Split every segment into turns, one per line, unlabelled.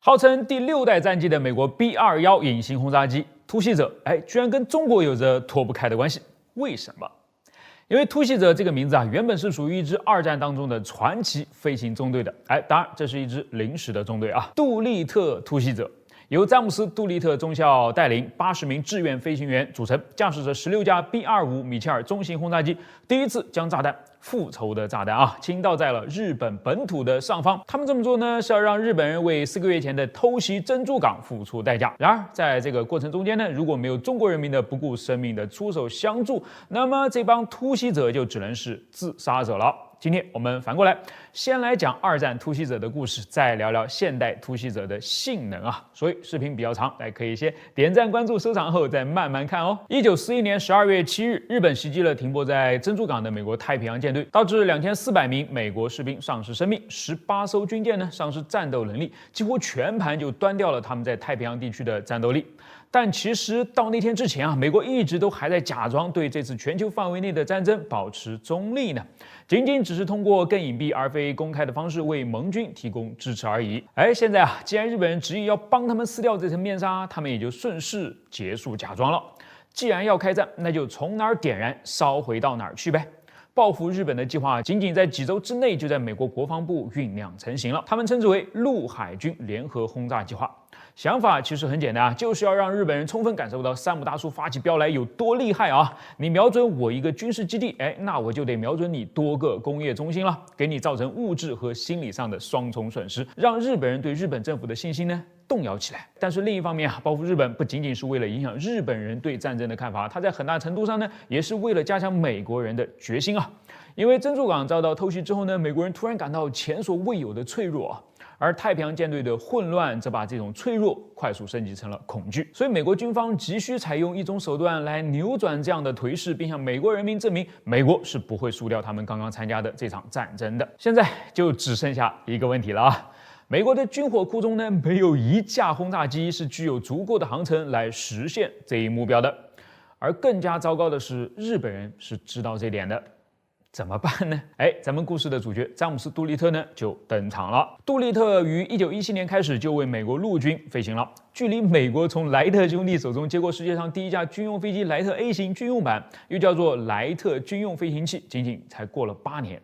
号称第6代战机的美国 B-21隐形轰炸机突袭者，居然跟中国有着脱不开的关系。为什么？因为突袭者这个名字原本是属于一支2战当中的传奇飞行中队的，当然这是一支临时的中队啊。杜立特突袭者由詹姆斯·杜立特中校带领80名志愿飞行员组成，驾驶着16架 B-25米切尔中型轰炸机，第一次将炸弹复仇的炸弹倾倒在了日本本土的上方。他们这么做呢，是要让日本人为4个月前的偷袭珍珠港付出代价。然而，在这个过程中间呢，如果没有中国人民的不顾生命的出手相助，那么这帮突袭者就只能是自杀者了。今天我们反过来，先来讲2战突袭者的故事，再聊聊现代突袭者的性能啊。所以视频比较长，可以先点赞、关注、收藏后再慢慢看哦。1941年12月7日，日本袭击了停泊在珍珠港的美国太平洋舰队，导致2400名美国士兵丧失生命，18艘军舰呢丧失战斗能力，几乎全盘就端掉了他们在太平洋地区的战斗力。但其实到那天之前美国一直都还在假装对这次全球范围内的战争保持中立呢，仅仅只是通过更隐蔽而非公开的方式为盟军提供支持而已。现在既然日本人执意要帮他们撕掉这层面纱，他们也就顺势结束假装了。既然要开战，那就从哪儿点燃烧回到哪儿去呗。报复日本的计划仅仅在几周之内就在美国国防部酝酿成型了，他们称之为陆海军联合轰炸计划。想法其实很简单就是要让日本人充分感受到山姆大叔发起飙来有多厉害你瞄准我一个军事基地，那我就得瞄准你多个工业中心了，给你造成物质和心理上的双重损失，让日本人对日本政府的信心呢动摇起来。但是另一方面报复日本不仅仅是为了影响日本人对战争的看法，它在很大程度上呢也是为了加强美国人的决心因为珍珠港遭到偷袭之后呢，美国人突然感到前所未有的脆弱而太平洋舰队的混乱则把这种脆弱快速升级成了恐惧，所以美国军方急需采用一种手段来扭转这样的颓势，并向美国人民证明美国是不会输掉他们刚刚参加的这场战争的。现在就只剩下一个问题了美国的军火库中呢，没有一架轰炸机是具有足够的航程来实现这一目标的。而更加糟糕的是，日本人是知道这点的。怎么办呢？咱们故事的主角詹姆斯·杜立特呢就登场了。杜立特于1917年开始就为美国陆军飞行了，距离美国从莱特兄弟手中接过世界上第一架军用飞机莱特 A 型军用版，又叫做莱特军用飞行器，仅仅才过了8年。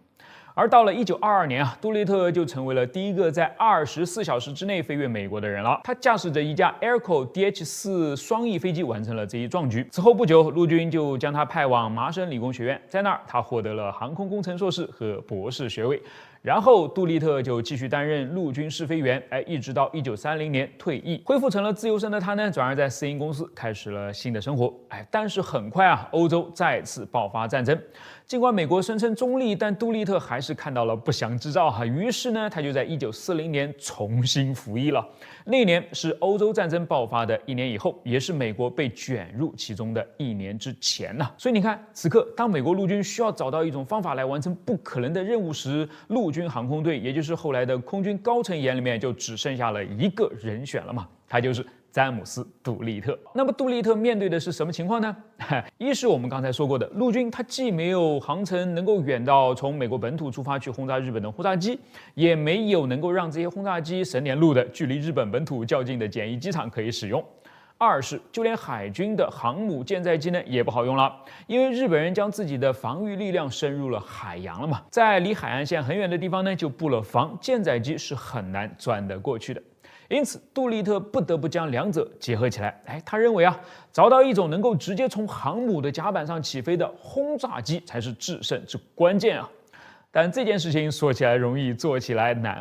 而到了1922年杜立特就成为了第一个在24小时之内飞越美国的人了。他驾驶着一架 Airco DH-4双翼飞机完成了这一壮举。此后不久，陆军就将他派往麻省理工学院，在那儿他获得了航空工程硕士和博士学位。然后杜立特就继续担任陆军试飞员，一直到1930年退役，恢复成了自由身的他呢，转而在私营公司开始了新的生活。但是很快欧洲再次爆发战争。尽管美国声称中立，但杜立特还是看到了不祥之兆于是呢，他就在1940年重新服役了。那年是欧洲战争爆发的1年以后，也是美国被卷入其中的1年之前所以你看，此刻当美国陆军需要找到一种方法来完成不可能的任务时，陆军航空队，也就是后来的空军高层眼里面就只剩下了一个人选了嘛，他就是詹姆斯·杜立特。那么杜立特面对的是什么情况呢？一是我们刚才说过的，陆军它既没有航程能够远到从美国本土出发去轰炸日本的轰炸机，也没有能够让这些轰炸机省点路的距离日本本土较近的简易机场可以使用。二是就连海军的航母舰载机呢也不好用了，因为日本人将自己的防御力量深入了海洋了嘛，在离海岸线很远的地方呢就布了防，舰载机是很难钻得过去的。因此杜立特不得不将两者结合起来。他认为找到一种能够直接从航母的甲板上起飞的轰炸机才是制胜之关键但这件事情说起来容易，做起来难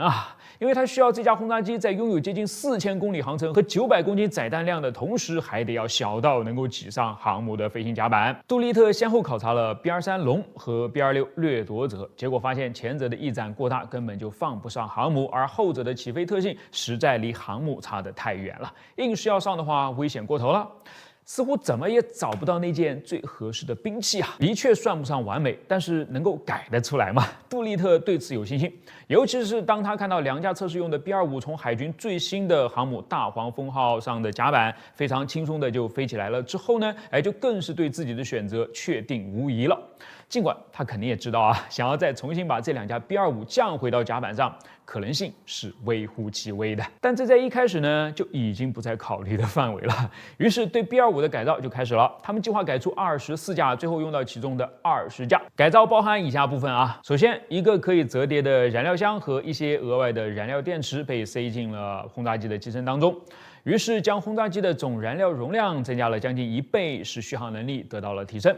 因为它需要这架轰炸机在拥有接近4000公里航程和900公斤载弹量的同时，还得要小到能够挤上航母的飞行甲板。杜立特先后考察了 B-23龙和 B-26掠夺者，结果发现前者的翼展过大，根本就放不上航母，而后者的起飞特性实在离航母差得太远了，硬是要上的话危险过头了。似乎怎么也找不到那件最合适的兵器的确算不上完美，但是能够改得出来嘛？杜立特对此有信心，尤其是当他看到2架测试用的 B-25从海军最新的航母大黄蜂号上的甲板非常轻松的就飞起来了之后呢，就更是对自己的选择确定无疑了。尽管他肯定也知道啊，想要再重新把这2架 B-25降回到甲板上，可能性是微乎其微的。但这在一开始呢就已经不在考虑的范围了。于是对 B-25的改造就开始了，他们计划改出24架，最后用到其中的20架。改造包含以下部分啊，首先一个可以折叠的燃料箱和一些额外的燃料电池被塞进了轰炸机的机身当中。于是将轰炸机的总燃料容量增加了将近1倍，使续航能力得到了提升。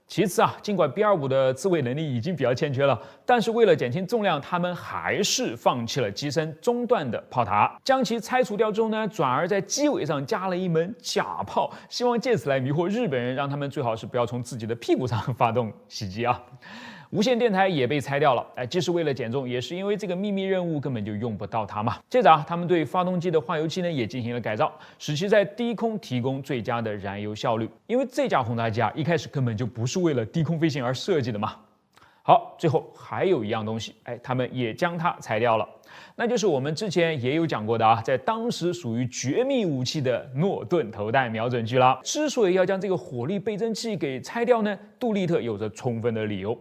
其次啊，尽管 B-25的自卫能力已经比较欠缺了，但是为了减轻重量，他们还是放弃了机身中段的炮塔，将其拆除掉之后呢，转而在机尾上加了一门假炮，希望借此来迷惑日本人，让他们最好是不要从自己的屁股上发动袭击啊。无线电台也被拆掉了，既是为了减重，也是因为这个秘密任务根本就用不到它嘛。接着啊，他们对发动机的化油器呢也进行了改造，使其在低空提供最佳的燃油效率。因为这架轰炸机啊，一开始根本就不是为了低空飞行而设计的嘛。好，最后还有一样东西，他们也将它裁掉了，那就是我们之前也有讲过的啊，在当时属于绝密武器的诺顿头弹瞄准具了。之所以要将这个火力倍增器给拆掉呢，杜立特有着充分的理由。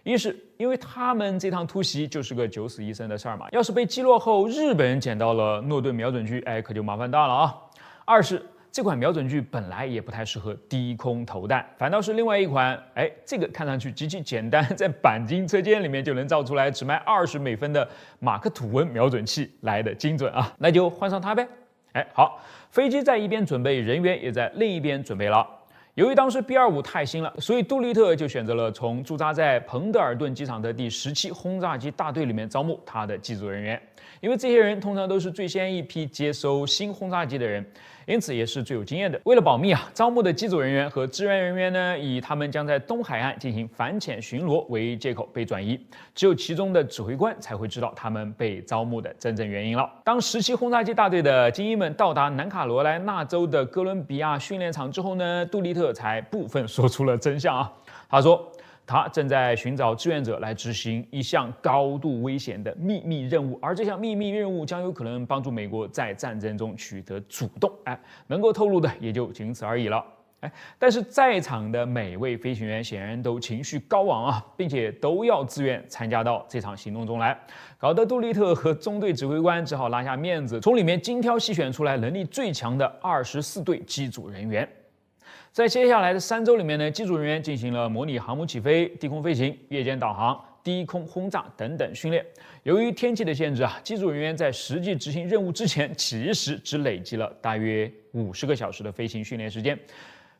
一是因为他们这趟突袭就是个九死一生的事儿嘛，要是被击落后日本人捡到了诺顿瞄准具，可就麻烦大了啊。二是这款瞄准具本来也不太适合低空投弹，反倒是另外一款，这个看上去极其简单，在钣金车间里面就能造出来，只卖20美分的马克吐温瞄准器来的精准啊，那就换上它呗。好，飞机在一边准备，人员也在另一边准备了。由于当时 B-25太新了，所以杜立特就选择了从驻扎在彭德尔顿机场的第17轰炸机大队里面招募他的机组人员，因为这些人通常都是最先一批接收新轰炸机的人，因此也是最有经验的。为了保密啊，招募的机组人员和支援人员呢，以他们将在东海岸进行反潜巡逻为借口被转移，只有其中的指挥官才会知道他们被招募的真正原因了。当17轰炸机大队的精英们到达南卡罗来纳州的哥伦比亚训练场之后呢，杜立特才部分说出了真相啊。他说，他正在寻找志愿者来执行一项高度危险的秘密任务，而这项秘密任务将有可能帮助美国在战争中取得主动。能够透露的也就仅此而已了。但是在场的每位飞行员显然都情绪高昂啊，并且都要自愿参加到这场行动中来，搞得杜立特和中队指挥官只好拉下面子，从里面精挑细选出来能力最强的24队机组人员。在接下来的3周里面呢，机组人员进行了模拟航母起飞、低空飞行、夜间导航、低空轰炸等等训练。由于天气的限制啊，机组人员在实际执行任务之前，其实只累积了大约50个小时的飞行训练时间，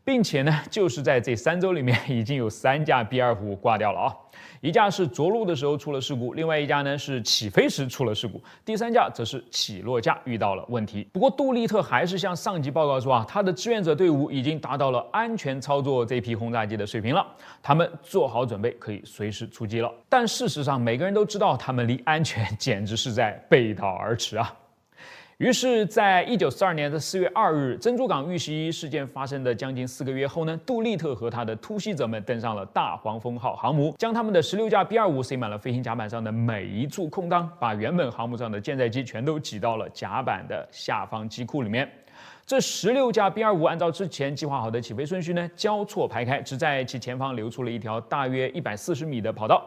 并且呢，就是在这3周里面，已经有3架 B-25挂掉了啊。一架是着陆的时候出了事故，另外一架呢是起飞时出了事故，第3架则是起落架遇到了问题。不过杜立特还是向上级报告说啊，他的志愿者队伍已经达到了安全操作这批轰炸机的水平了，他们做好准备可以随时出击了。但事实上，每个人都知道他们离安全简直是在背道而驰啊。于是，在1942年的4月2日，珍珠港遇袭事件发生的将近4个月后呢，杜立特和他的突袭者们登上了大黄蜂号航母，将他们的16架 B-25塞满了飞行甲板上的每一处空当，把原本航母上的舰载机全都挤到了甲板的下方机库里面。这16架 B-25按照之前计划好的起飞顺序呢，交错排开，只在其前方留出了一条大约140米的跑道。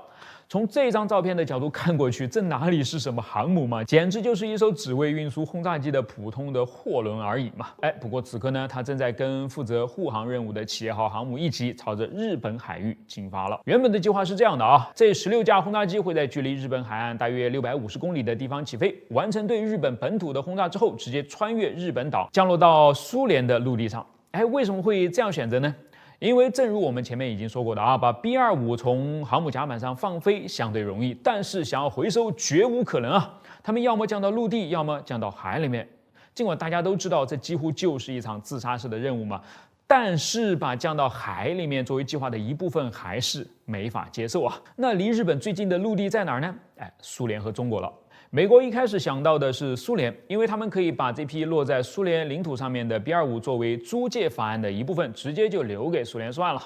从这张照片的角度看过去，这哪里是什么航母嘛，简直就是一艘只为运输轰炸机的普通的货轮而已嘛。不过此刻呢，它正在跟负责护航任务的企业号航母一起朝着日本海域进发了。原本的计划是这样的啊，这16架轰炸机会在距离日本海岸大约650公里的地方起飞，完成对日本本土的轰炸之后，直接穿越日本岛，降落到苏联的陆地上。为什么会这样选择呢？因为正如我们前面已经说过的啊，把 B-25从航母甲板上放飞相对容易，但是想要回收绝无可能啊！他们要么降到陆地，要么降到海里面。尽管大家都知道这几乎就是一场自杀式的任务嘛，但是把降到海里面作为计划的一部分还是没法接受啊。那离日本最近的陆地在哪儿呢？苏联和中国了。美国一开始想到的是苏联，因为他们可以把这批落在苏联领土上面的 B-25作为租借法案的一部分，直接就留给苏联算了。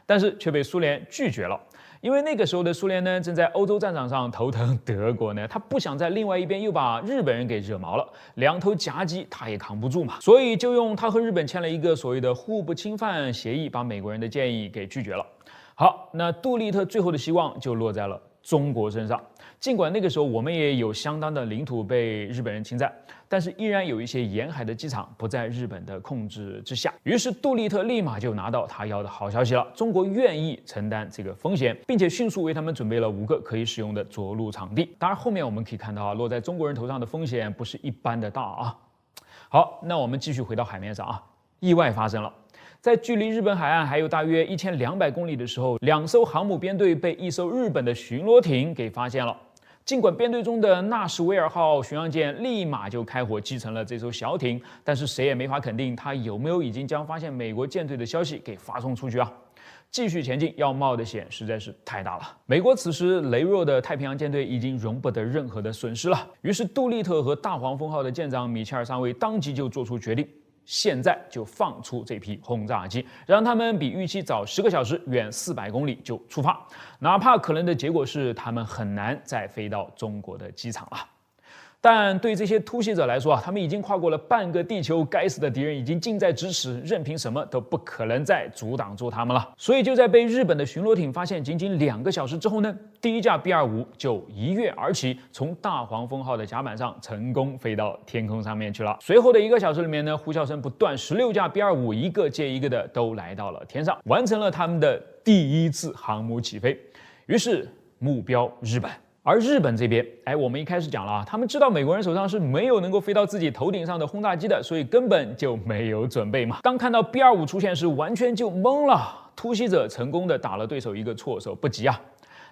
但是却被苏联拒绝了，因为那个时候的苏联呢，正在欧洲战场上头疼德国呢，他不想在另外一边又把日本人给惹毛了，两头夹击他也扛不住嘛，所以就用他和日本签了一个所谓的互不侵犯协议，把美国人的建议给拒绝了。好，那杜立特最后的希望就落在了中国身上。尽管那个时候我们也有相当的领土被日本人侵占，但是依然有一些沿海的机场不在日本的控制之下。于是杜立特立马就拿到他要的好消息了，中国愿意承担这个风险，并且迅速为他们准备了5个可以使用的着陆场地。当然，后面我们可以看到落在中国人头上的风险不是一般的大啊。好，那我们继续回到海面上啊，意外发生了。在距离日本海岸还有大约1200公里的时候，2艘航母编队被一艘日本的巡逻艇给发现了。尽管编队中的纳什维尔号巡洋舰立马就开火击沉了这艘小艇，但是谁也没法肯定它有没有已经将发现美国舰队的消息给发送出去啊。继续前进要冒的险实在是太大了。美国此时羸弱的太平洋舰队已经容不得任何的损失了，于是杜立特和大黄蜂号的舰长米切尔上尉当即就做出决定。现在就放出这批轰炸机，让他们比预期早10个小时，远400公里就出发，哪怕可能的结果是他们很难再飞到中国的机场了。但对这些突袭者来说啊，他们已经跨过了半个地球，该死的敌人已经近在咫尺，任凭什么都不可能再阻挡住他们了。所以就在被日本的巡逻艇发现仅仅2个小时之后呢，第一架 B-25就一跃而起，从大黄蜂号的甲板上成功飞到天空上面去了。随后的1个小时里面呢，呼啸声不断，16架 B-25一个接一个的都来到了天上，完成了他们的第1次航母起飞。于是目标日本。而日本这边，我们一开始讲了啊，他们知道美国人手上是没有能够飞到自己头顶上的轰炸机的，所以根本就没有准备嘛。当看到 B-25出现时，完全就懵了。突袭者成功的打了对手一个措手不及啊！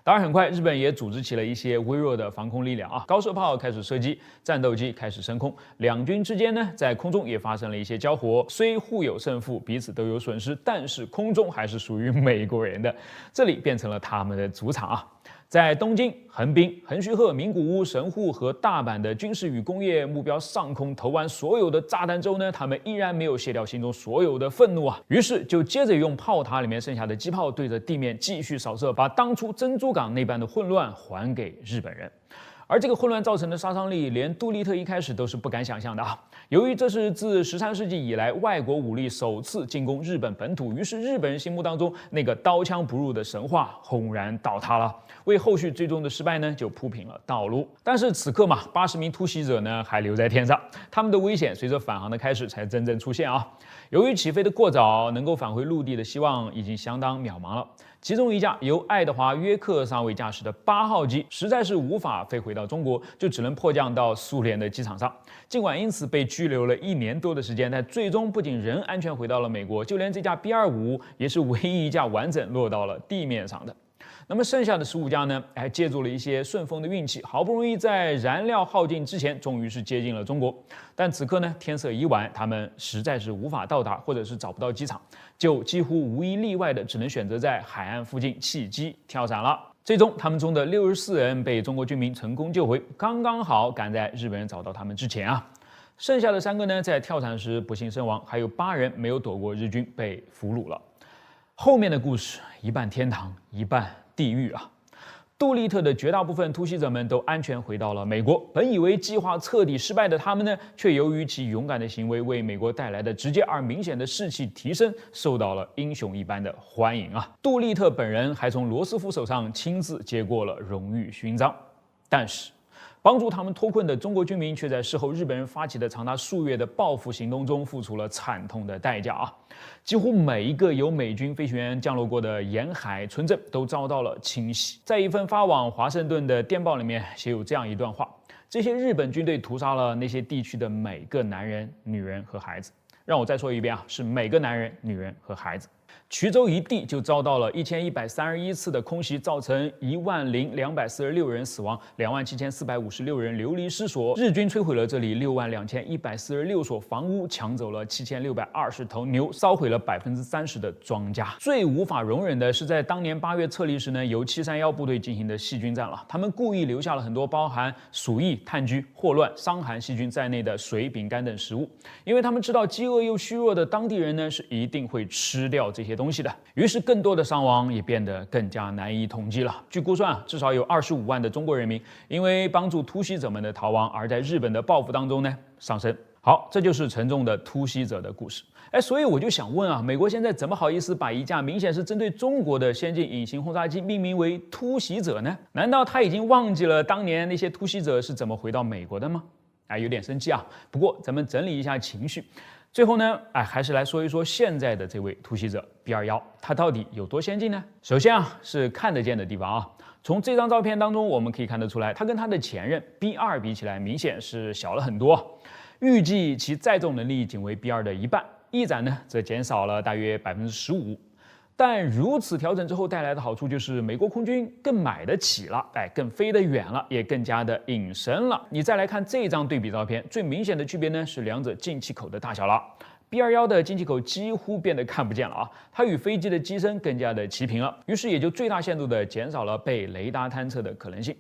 当然，很快日本也组织起了一些微弱的防空力量啊，高射炮开始射击，战斗机开始升空，两军之间呢在空中也发生了一些交火，虽互有胜负，彼此都有损失，但是空中还是属于美国人的，这里变成了他们的主场啊。在东京、横滨、横须贺、名古屋、神户和大阪的军事与工业目标上空投完所有的炸弹之后呢，他们依然没有卸掉心中所有的愤怒啊，于是就接着用炮塔里面剩下的机炮对着地面继续扫射，把当初珍珠港那般的混乱还给日本人。而这个混乱造成的杀伤力，连杜立特一开始都是不敢想象的啊。由于这是自13世纪以来外国武力首次进攻日本本土，于是日本人心目当中那个刀枪不入的神话轰然倒塌了，为后续最终的失败呢就铺平了道路。但是此刻嘛，80名突袭者呢还留在天上，他们的危险随着返航的开始才真正出现啊。由于起飞的过早，能够返回陆地的希望已经相当渺茫了。其中一架由爱德华·约克上尉驾驶的8号机实在是无法飞回到中国，就只能迫降到苏联的机场上。尽管因此被拘留了1年多的时间，但最终不仅人安全回到了美国，就连这架 B-25也是唯一一架完整落到了地面上的。那么剩下的15架呢，还借助了一些顺风的运气，好不容易在燃料耗尽之前，终于是接近了中国。但此刻呢，天色已晚，他们实在是无法到达，或者是找不到机场，就几乎无一例外的只能选择在海岸附近弃机跳伞了。最终，他们中的64人被中国军民成功救回，刚刚好赶在日本人找到他们之前啊。剩下的3个呢，在跳伞时不幸身亡，还有8人没有躲过日军，被俘虏了。后面的故事一半天堂，一半地狱啊！杜立特的绝大部分突袭者们都安全回到了美国。本以为计划彻底失败的他们呢，却由于其勇敢的行为为美国带来的直接而明显的士气提升，受到了英雄一般的欢迎啊！杜立特本人还从罗斯福手上亲自接过了荣誉勋章。但是，帮助他们脱困的中国军民却在事后日本人发起的长达数月的报复行动中付出了惨痛的代价啊！几乎每一个有美军飞行员降落过的沿海村镇都遭到了清洗。在一份发往华盛顿的电报里面写有这样一段话：这些日本军队屠杀了那些地区的每个男人、女人和孩子。让我再说一遍啊，是每个男人、女人和孩子。衢州一地就遭到了1131次的空袭，造成10246人死亡，27456人流离失所。日军摧毁了这里62146所房屋，抢走了7620头牛，烧毁了30%的庄稼。最无法容忍的是，在当年8月撤离时呢，由731部队进行的细菌战了。他们故意留下了很多包含鼠疫、炭疽、霍乱、伤寒细菌在内的水、饼干等食物，因为他们知道饥饿又虚弱的当地人呢是一定会吃掉这些东西的，于是更多的伤亡也变得更加难以统计了。据估算至少有25万的中国人民因为帮助突袭者们的逃亡而在日本的报复当中呢丧生。好，这就是沉重的突袭者的故事。所以我就想问啊，美国现在怎么好意思把一架明显是针对中国的先进隐形轰炸机命名为突袭者呢？难道他已经忘记了当年那些突袭者是怎么回到美国的吗？有点生气啊。不过咱们整理一下情绪，最后呢，还是来说一说现在的这位突袭者 B-21，它到底有多先进呢？首先啊，是看得见的地方啊。从这张照片当中，我们可以看得出来，它跟它的前任 B2 比起来，明显是小了很多。预计其载重能力仅为 B2 的一半，翼展呢则减少了大约15%。但如此调整之后带来的好处就是美国空军更买得起了，更飞得远了，也更加的隐身了。你再来看这张对比照片，最明显的区别呢是两者进气口的大小了。B-21的进气口几乎变得看不见了啊，它与飞机的机身更加的齐平了，于是也就最大限度的减少了被雷达探测的可能性。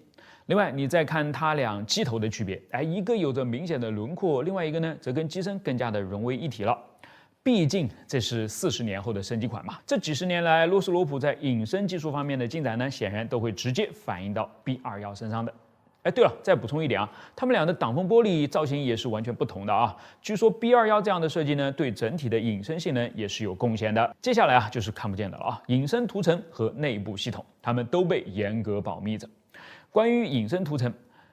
另外，你再看它俩机头的区别，一个有着明显的轮廓，另外一个呢，则跟机身更加的融为一体了。毕竟这是40年后的升级款嘛。这几十年来，罗斯罗普在隐身技术方面的进展呢，显然都会直接反映到 B-21身上的。对了，再补充一点啊，它们俩的挡风玻璃造型也是完全不同的啊。据说 B-21这样的设计呢，对整体的隐身性能也是有贡献的。接下来啊，就是看不见的了啊，隐身涂层和内部系统，它们都被严格保密着。关于隐身涂层，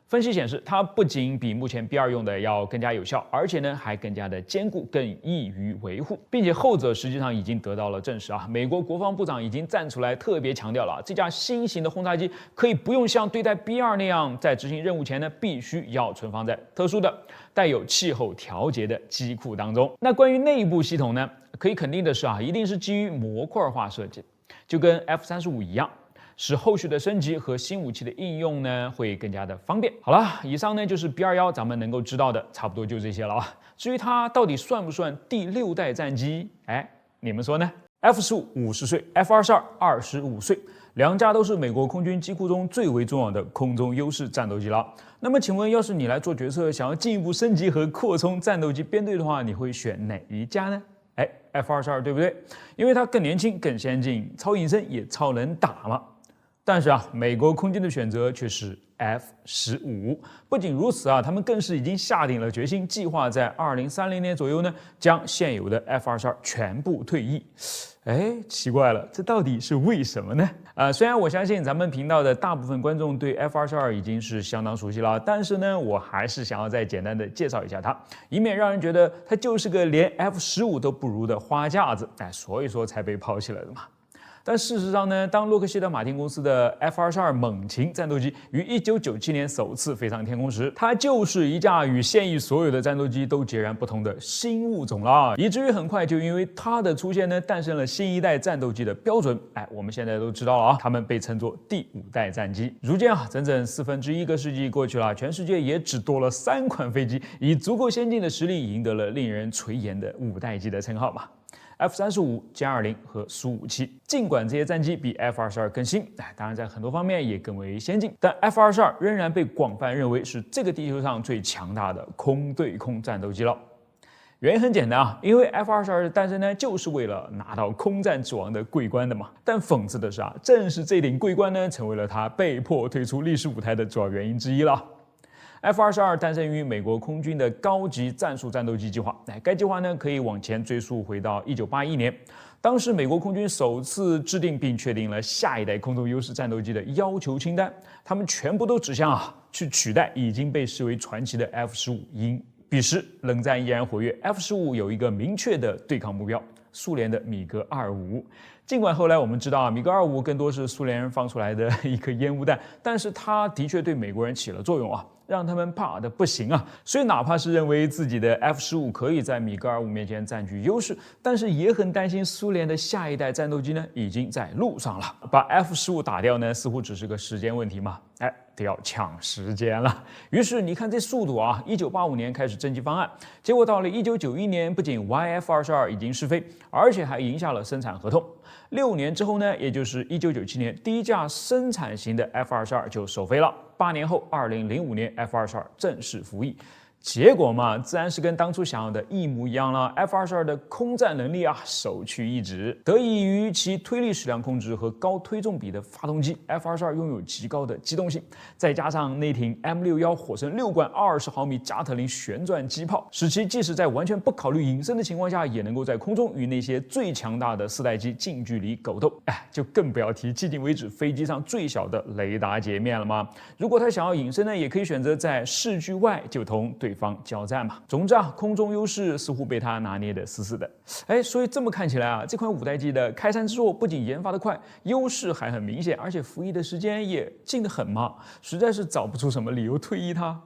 分析显示，它不仅比目前 B2 用的要更加有效，而且呢还更加的坚固，更易于维护，并且后者实际上已经得到了证实啊。美国国防部长已经站出来特别强调了，这架新型的轰炸机可以不用像对待 B2 那样，在执行任务前呢必须要存放在特殊的带有气候调节的机库当中。那关于内部系统呢，可以肯定的是啊，一定是基于模块化设计，就跟 F-35一样。使后续的升级和新武器的应用呢会更加的方便。好了，以上呢就是 B-21咱们能够知道的，差不多就这些了啊。至于它到底算不算第6代战机，你们说呢 ？F-15 50岁 ，F-22 25岁，两架都是美国空军机库中最为重要的空中优势战斗机了。那么请问，要是你来做决策，想要进一步升级和扩充战斗机编队的话，你会选哪一架呢？F-22对不对？因为它更年轻、更先进，超隐身也超能打嘛。但是啊，美国空军的选择却是 F-15。不仅如此啊，他们更是已经下定了决心，计划在2030年左右呢，将现有的 F-22全部退役。奇怪了，这到底是为什么呢？虽然我相信咱们频道的大部分观众对 F-22已经是相当熟悉了，但是呢，我还是想要再简单的介绍一下它，以免让人觉得它就是个连 F-15都不如的花架子，所以说才被抛弃了的嘛。但事实上呢，当洛克希德马丁公司的 F-22猛禽战斗机于1997年首次飞上天空时，它就是一架与现役所有的战斗机都截然不同的新物种了，以至于很快就因为它的出现呢，诞生了新一代战斗机的标准。我们现在都知道了啊，它们被称作第5代战机。如今啊，整整1/4个世纪过去了，全世界也只多了3款飞机，以足够先进的实力赢得了令人垂涎的5代机的称号嘛。F-35、歼20和苏57，尽管这些战机比 F-22更新，当然在很多方面也更为先进，但 F-22仍然被广泛认为是这个地球上最强大的空对空战斗机了。原因很简单啊，因为 F-22的诞生呢，就是为了拿到空战之王的桂冠的嘛。但讽刺的是啊，正是这顶桂冠呢，成为了他被迫退出历史舞台的主要原因之一了。F-22诞生于美国空军的高级战术战斗机计划。该计划呢可以往前追溯回到1981年，当时美国空军首次制定并确定了下一代空中优势战斗机的要求清单，他们全部都指向去取代已经被视为传奇的 F-15鹰。彼时冷战依然活跃 ，F-15有一个明确的对抗目标。苏联的米格25，尽管后来我们知道米格25更多是苏联人放出来的一颗烟雾弹，但是它的确对美国人起了作用啊，让他们怕得不行啊。所以哪怕是认为自己的 F-15可以在米格25面前占据优势，但是也很担心苏联的下一代战斗机呢已经在路上了，把 F-15打掉呢似乎只是个时间问题嘛。得要抢时间了。于是你看这速度啊，1985年开始征集方案，结果到了1991年，不仅 YF-22已经试飞，而且还赢下了生产合同。6年之后呢，也就是1997年，第一架生产型的 F-22就首飞了。8年后，2005年 F-22正式服役。结果嘛，自然是跟当初想要的一模一样了。F-22的空战能力啊，首屈一指。得益于其推力矢量控制和高推重比的发动机 ，F-22拥有极高的机动性，再加上内挺 M61火神6管20毫米加特林旋转机炮，使其即使在完全不考虑隐身的情况下，也能够在空中与那些最强大的4代机近距离狗斗。就更不要提迄今为止飞机上最小的雷达截面了嘛。如果他想要隐身呢，也可以选择在视距外就同对方交战嘛。总之啊，空中优势似乎被他拿捏得死死的。所以这么看起来啊，这款5代机的开山之作不仅研发得快，优势还很明显，而且服役的时间也近得很嘛，实在是找不出什么理由退役它。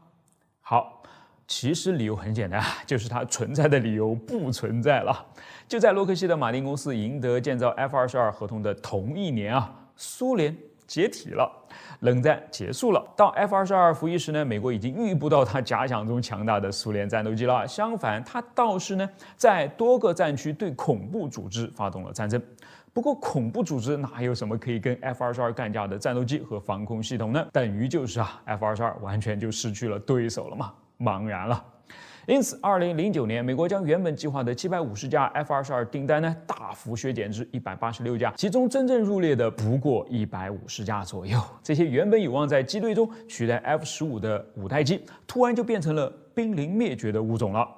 好，其实理由很简单，就是它存在的理由不存在了。就在洛克希德马丁公司赢得建造 F-22合同的同一年啊，苏联解体了，冷战结束了。到 F-22服役时呢，美国已经遇不到他假想中强大的苏联战斗机了。相反，他倒是呢，在多个战区对恐怖组织发动了战争。不过，恐怖组织哪有什么可以跟 F-22干架的战斗机和防空系统呢？等于就是F-22完全就失去了对手了嘛，茫然了。因此，2009年，美国将原本计划的750架 F-22订单呢大幅削减至186架，其中真正入列的不过150架左右。这些原本有望在机队中取代 F-15的5代机，突然就变成了濒临灭绝的物种了。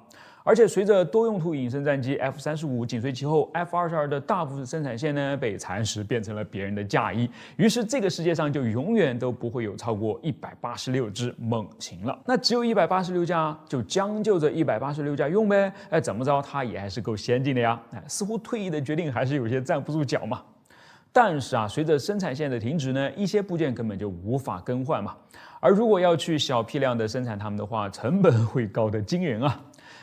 而且随着多用途隐身战机 F-35紧随其后 ，F-22的大部分生产线呢被蚕食，变成了别人的嫁衣。于是这个世界上就永远都不会有超过186只猛禽了。那只有186架，就将就着186架用呗。怎么着，它也还是够先进的呀。似乎退役的决定还是有些站不住脚嘛。但是随着生产线的停止呢，一些部件根本就无法更换嘛。而如果要去小批量的生产它们的话，成本会高得惊人啊。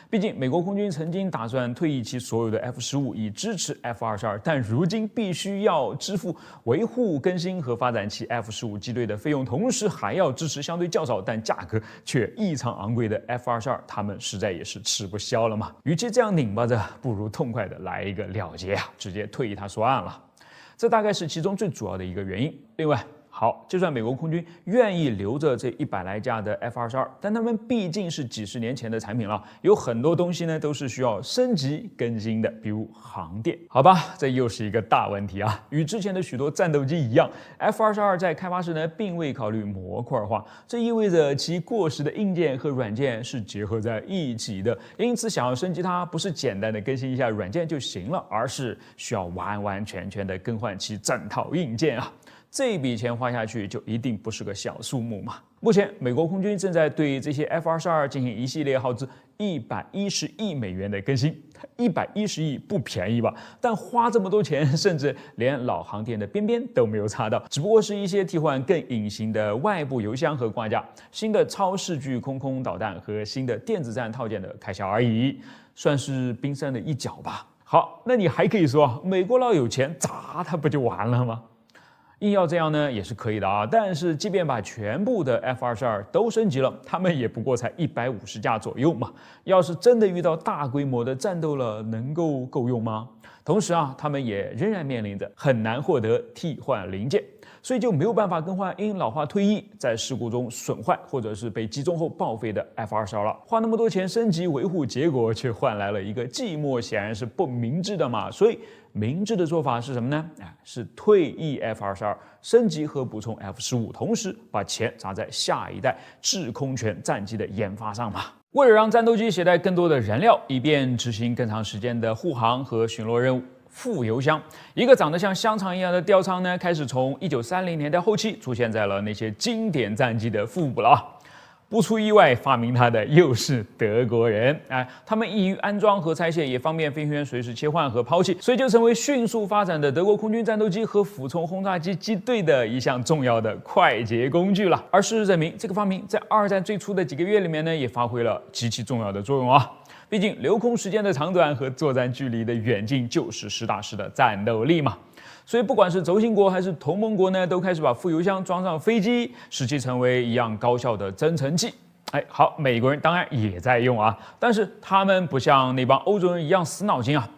毕竟，美国空军曾经打算退役其所有的 F-15以支持 F-22，但如今必须要支付维护、更新和发展其 F-15机队的费用，同时还要支持相对较少但价格却异常昂贵的 F-22，他们实在也是吃不消了嘛。与其这样拧巴着，不如痛快的来一个了结啊，直接退役他说案了。这大概是其中最主要的一个原因。另外，好，就算美国空军愿意留着这100来架的 F-22，但他们毕竟是几十年前的产品了，有很多东西呢都是需要升级更新的，比如航电。好吧，这又是一个大问题啊！与之前的许多战斗机一样 ，F-22在开发时呢并未考虑模块化，这意味着其过时的硬件和软件是结合在一起的，因此想要升级它，不是简单的更新一下软件就行了，而是需要完完全全的更换其整套硬件啊！这笔钱花下去就一定不是个小数目嘛。目前，美国空军正在对这些 F-22进行一系列耗资110亿美元的更新。110亿不便宜吧？但花这么多钱，甚至连老航电的边边都没有擦到，只不过是一些替换更隐形的外部油箱和挂架、新的超视距空导弹和新的电子战套件的开销而已，算是冰山的一角吧。好，那你还可以说，美国佬有钱砸它不就完了吗？硬要这样呢，也是可以的啊。但是，即便把全部的 F-22都升级了，他们也不过才150架左右嘛。要是真的遇到大规模的战斗了，能够用吗？同时他们也仍然面临着很难获得替换零件，所以就没有办法更换因老化退役、在事故中损坏或者是被击中后报废的 F-22了。花那么多钱升级维护，结果却换来了一个寂寞，显然是不明智的嘛。所以明智的做法是什么呢？是退役 F-22，升级和补充 F-15，同时把钱砸在下一代制空权战机的研发上嘛。为了让战斗机携带更多的燃料，以便执行更长时间的护航和巡逻任务，副油箱，一个长得像香肠一样的吊舱呢，开始从1930年代后期出现在了那些经典战机的腹部了啊。不出意外，发明它的又是德国人。他们易于安装和拆卸，也方便飞行员随时切换和抛弃，所以就成为迅速发展的德国空军战斗机和俯冲轰炸机机队的一项重要的快捷工具了。而事实证明，这个发明在二战最初的几个月里面呢，也发挥了极其重要的作用啊。毕竟留空时间的长短和作战距离的远近，就是实打实的战斗力嘛。所以，不管是轴心国还是同盟国呢，都开始把副油箱装上飞机，使其成为一样高效的增程器。好，美国人当然也在用啊，但是他们不像那帮欧洲人一样死脑筋啊。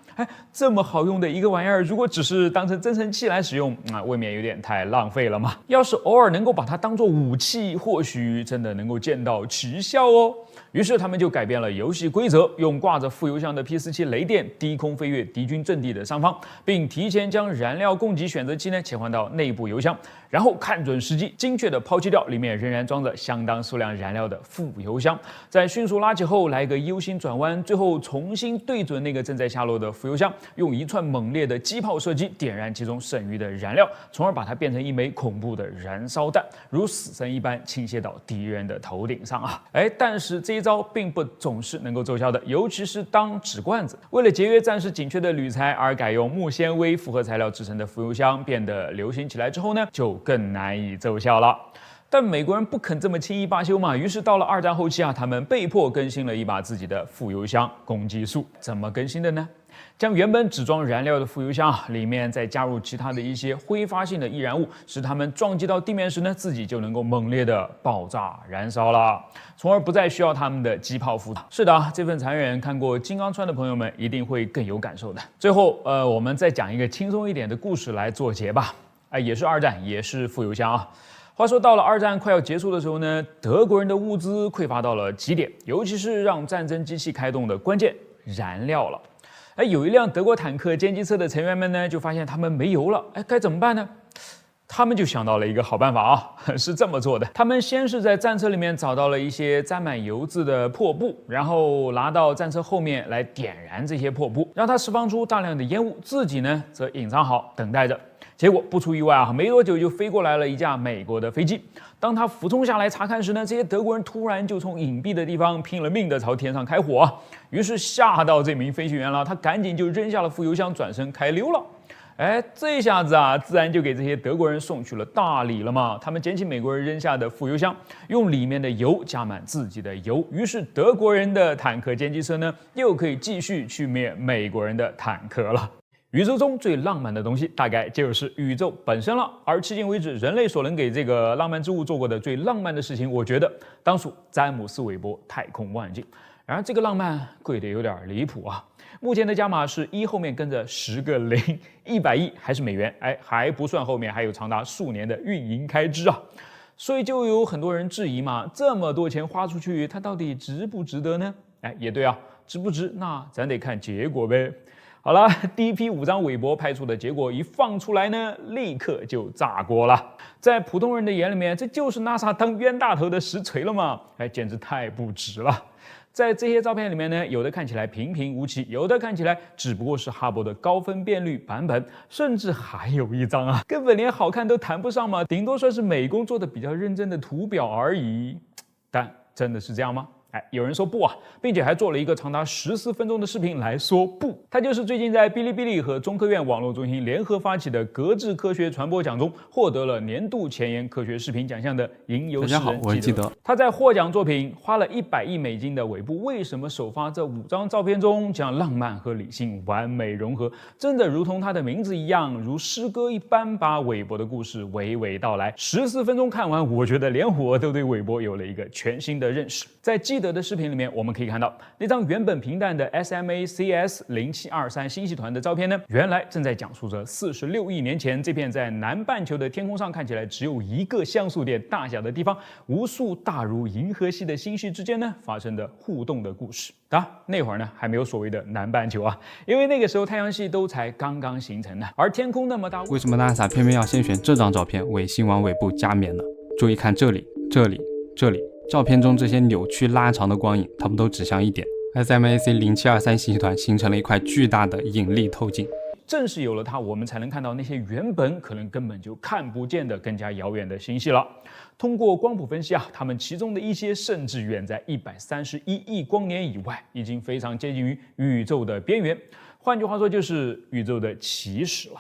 这么好用的一个玩意儿，如果只是当成增程器来使用，未免有点太浪费了嘛。要是偶尔能够把它当作武器，或许真的能够见到奇效哦。于是他们就改变了游戏规则，用挂着副油箱的 P-47雷电低空飞越敌军阵地的上方，并提前将燃料供给选择器呢切换到内部油箱，然后看准时机，精确地抛弃掉里面仍然装着相当数量燃料的副油箱，在迅速拉起后来个 U 型转弯，最后重新对准那个正在下落的副油箱，用一串猛烈的机炮射击点燃其中剩余的燃料，从而把它变成一枚恐怖的燃烧弹，如死神一般倾泻到敌人的头顶上啊！但是这一招并不总是能够奏效的，尤其是当纸罐子为了节约暂时紧缺的铝材而改用木纤维复合材料制成的副油箱变得流行起来之后呢，就更难以奏效了。但美国人不肯这么轻易罢休嘛，于是到了二战后期啊，他们被迫更新了一把自己的副油箱攻击术。怎么更新的呢？将原本只装燃料的副油箱里面再加入其他的一些挥发性的易燃物，使它们撞击到地面时呢，自己就能够猛烈的爆炸燃烧了，从而不再需要他们的机炮辅助。是的，这份残忍看过《金刚川》的朋友们一定会更有感受的。最后，我们再讲一个轻松一点的故事来做结吧。也是二战，也是副油箱啊。话说到了二战快要结束的时候呢，德国人的物资匮乏到了极点，尤其是让战争机器开动的关键燃料了。有一辆德国坦克歼击车的成员们呢，就发现他们没油了，该怎么办呢？他们就想到了一个好办法啊，是这么做的：他们先是在战车里面找到了一些沾满油渍的破布，然后拿到战车后面来点燃这些破布，让它释放出大量的烟雾，自己呢则隐藏好等待着。结果不出意外啊，没多久就飞过来了一架美国的飞机。当他俯冲下来查看时呢，这些德国人突然就从隐蔽的地方拼了命的朝天上开火，于是吓到这名飞行员了，他赶紧就扔下了副油箱，转身开溜了。这下子啊，自然就给这些德国人送去了大礼了嘛。他们捡起美国人扔下的副油箱，用里面的油加满自己的油，于是德国人的坦克歼击车呢，又可以继续去灭美国人的坦克了。宇宙中最浪漫的东西，大概就是宇宙本身了。而迄今为止，人类所能给这个浪漫之物做过的最浪漫的事情，我觉得当属詹姆斯·韦伯太空望远镜。然而，这个浪漫贵得有点离谱啊！目前的加码是1后面跟着10个0 ，100亿还是美元，还不算后面还有长达数年的运营开支啊！所以就有很多人质疑嘛，这么多钱花出去，它到底值不值得呢？也对啊，值不值？那咱得看结果呗。好了，第一批5张韦伯拍出的结果一放出来呢，立刻就炸锅了。在普通人的眼里面，这就是 NASA 当冤大头的实锤了嘛？简直太不值了。在这些照片里面呢，有的看起来平平无奇，有的看起来只不过是哈勃的高分辨率版本，甚至还有一张啊，根本连好看都谈不上嘛，顶多算是美工做的比较认真的图表而已。但真的是这样吗？有人说不啊，并且还做了一个长达14分钟的视频来说不。他就是最近在哔哩哔哩和中科院网络中心联合发起的格致科学传播奖中获得了年度前沿科学视频奖项的吟游诗人。
大家好，我是基德。
他在获奖作品花了100亿美金的尾部，为什么首发这5张照片中将浪漫和理性完美融合，真的如同他的名字一样，如诗歌一般把韦伯的故事娓娓道来。14分钟看完，我觉得连我都对韦伯有了一个全新的认识。在基德的视频里面，我们可以看到那张原本平淡的 SMACS0723 星系团的照片呢，原来正在讲述着46亿年前这片在南半球的天空上看起来只有1个像素点大小的地方，无数大如银河系的星系之间呢发生的互动的故事。那会儿呢还没有所谓的南半球啊，因为那个时候太阳系都才刚刚形成呢，而天空那么大，
为什么 NASA 偏偏要先选这张照片为新闻尾部加冕呢？注意看这里，这里，这里。照片中这些扭曲拉长的光影，它们都指向一点 ，SMAC0723 星系团形成了一块巨大的引力透镜。
正是有了它，我们才能看到那些原本可能根本就看不见的更加遥远的星系了。通过光谱分析它们其中的一些甚至远在131亿光年以外，已经非常接近于宇宙的边缘。换句话说，就是宇宙的起始了。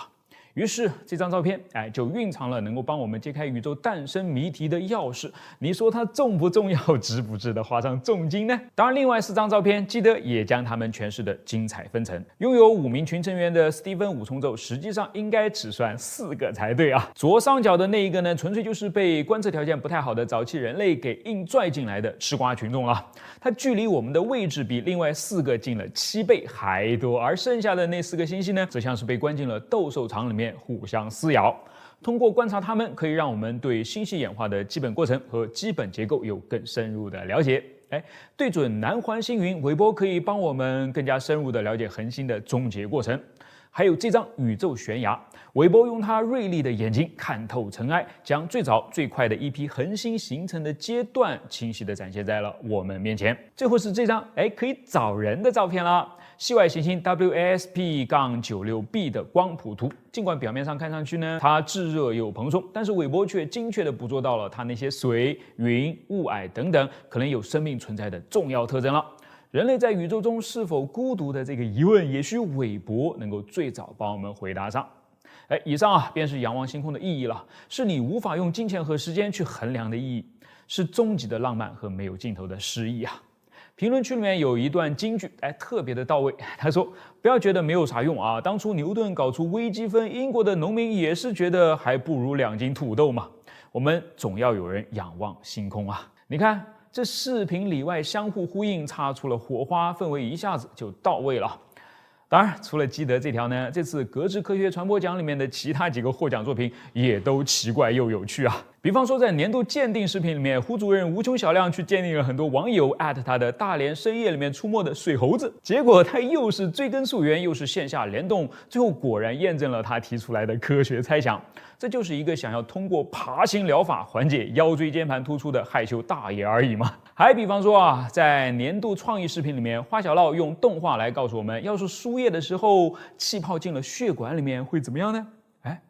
于是这张照片，就蕴藏了能够帮我们揭开宇宙诞生谜题的钥匙。你说它重不重要，值不值得花上重金呢？当然，另外4张照片，基德也将它们诠释的精彩纷呈。拥有5名群成员的斯蒂芬5重奏，实际上应该只算4个才对啊。左上角的那一个呢，纯粹就是被观测条件不太好的早期人类给硬拽进来的吃瓜群众了。它距离我们的位置比另外4个近了7倍还多，而剩下的那4个星系呢，则像是被关进了斗兽场里面互相撕咬。通过观察它们，可以让我们对星系演化的基本过程和基本结构有更深入的了解。对准南环星云，韦伯可以帮我们更加深入的了解恒星的终结过程。还有这张宇宙悬崖，韦伯用他锐利的眼睛看透尘埃，将最早最快的一批恒星形成的阶段清晰地展现在了我们面前。最后是这张可以找人的照片啦，系外行星 WASP-96b 的光谱图。尽管表面上看上去呢，它炙热又蓬松，但是韦伯却精确地捕捉到了它那些水、云、雾霭等等可能有生命存在的重要特征了。人类在宇宙中是否孤独的这个疑问，也许韦伯能够最早帮我们回答上。以上便是仰望星空的意义了，是你无法用金钱和时间去衡量的意义，是终极的浪漫和没有尽头的诗意啊！评论区里面有一段金句，特别的到位。他说：“不要觉得没有啥用啊，当初牛顿搞出微积分，英国的农民也是觉得还不如2斤土豆嘛。我们总要有人仰望星空啊！你看。”这视频里外相互呼应，擦出了火花，氛围一下子就到位了。当然，除了基德这条呢，这次格致科学传播奖里面的其他几个获奖作品也都奇怪又有趣啊。比方说，在年度鉴定视频里面，胡主任无穷小量去鉴定了很多网友他的大连深夜里面出没的水猴子，结果他又是追根溯源，又是线下联动，最后果然验证了他提出来的科学猜想。这就是一个想要通过爬行疗法缓解腰椎间盘突出的害羞大爷而已嘛。还比方说在年度创意视频里面，花小闹用动画来告诉我们，要是输液的时候气泡进了血管里面会怎么样呢？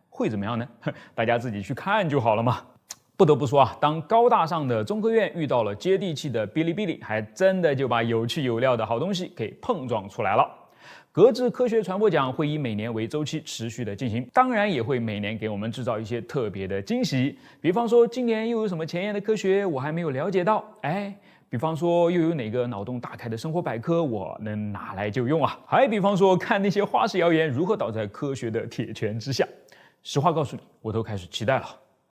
会怎么样呢？大家自己去看就好了嘛。不得不说当高大上的中科院遇到了接地气的哔哩哔哩，还真的就把有趣有料的好东西给碰撞出来了。格致科学传播奖会以每年为周期持续的进行，当然也会每年给我们制造一些特别的惊喜。比方说今年又有什么前沿的科学我还没有了解到，比方说又有哪个脑洞大开的生活百科我能拿来就用啊。还比方说看那些花式谣言如何倒在科学的铁拳之下。实话告诉你，我都开始期待了。